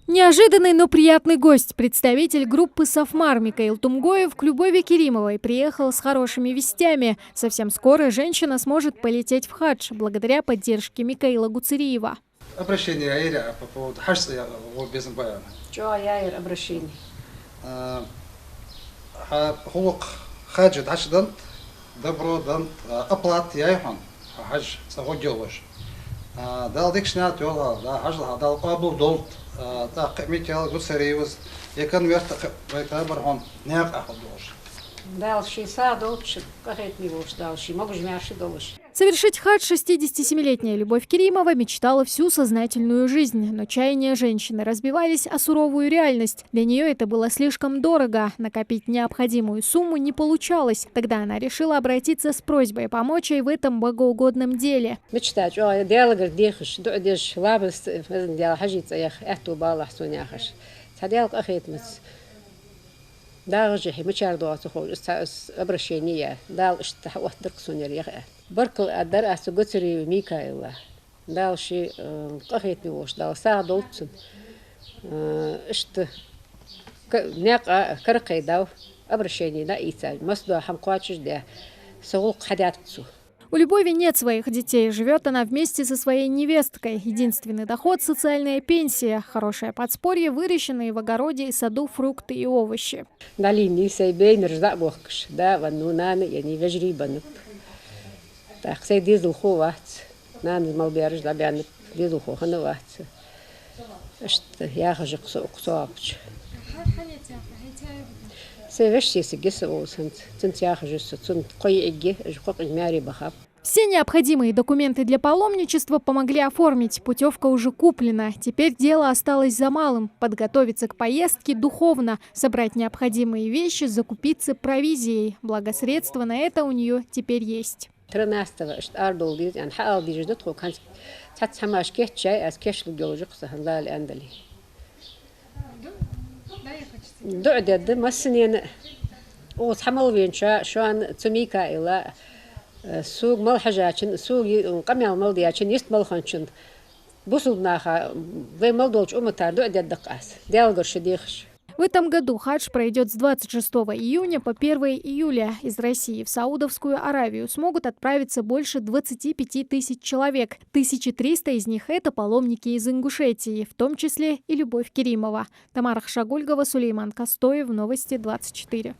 Неожиданный, но приятный гость, представитель группы «Сафмар» Микаил Тумгоев к Любови Керимовой приехал с хорошими вестями. Совсем скоро женщина сможет полететь в хадж благодаря поддержке Микаила Гуцериева. Обращение Аиля по поводу хаджа без баяна. Что Аир обращение? Хулук хаджа хаждан добродан оплат яйхан хадж сагодилош. Дал дикшнат yola da hajla dal qabul dolt da Mikail Guserievs yakan вертак вайкабархон неак аходош. Дальше садовщик, как это не вож дальше, могу жмяши долж. Совершить хадж 67-летняя Любовь Керимова мечтала всю сознательную жизнь, но чаяния женщины разбивались о суровую реальность. Для нее это было слишком дорого, накопить необходимую сумму не получалось. Тогда она решила обратиться с просьбой помочь ей в этом богоугодном деле. Мечтать, диалог дехш, деш лабс, диалог хажица ях, эту балах суняхаш. Садиалог ахетмц. Даже мечар дуасу хож, обращение, дал что вахдерк сунер ях. Баркл адар асу Гуцериев Микаила. Дальше قهيت نوش دال ساعدولتن اشت ناق كرقي داو обращение на ица масду хамқуачш де соғыл қадятцу. У Любови нет своих детей. Живет она вместе со своей невесткой. Единственный доход – социальная пенсия. Хорошее подспорье – выращенные в огороде и саду фрукты и овощи. Налини сейбейн рждабохкш, да, ваннунаны, я не вежри банып. Так, сей дизел ховац. Нан малберж да бян дизел хоханавац. Что я хожу кусапч. Сей вещи сигисоволсент. Цент я хожу цент кой игги, жкок мяри бахап. Все необходимые документы для паломничества помогли оформить. Путевка уже куплена. Теперь дело осталось за малым – подготовиться к поездке духовно, собрать необходимые вещи, закупиться провизией. Благо средства на это у нее теперь есть. 13 ardol diz yani hal diz dot kan tat samash kechchay as keshlu gojq sahala andali du'dad masnin o tamal wincha şu an tsumika ila suq mal hajachin suq qamyal mal diyachin yist mal khanchun busudnaha ve mal dolch umata du'dad daqas dialgor shidikh. В этом году хадж пройдет с 26 июня по 1 июля. Из России в Саудовскую Аравию смогут отправиться больше 25 тысяч человек. 1300 из них – это паломники из Ингушетии, в том числе и Любовь Керимова. Тамара Хшагульгова, Сулейман Костоев, Новости 24.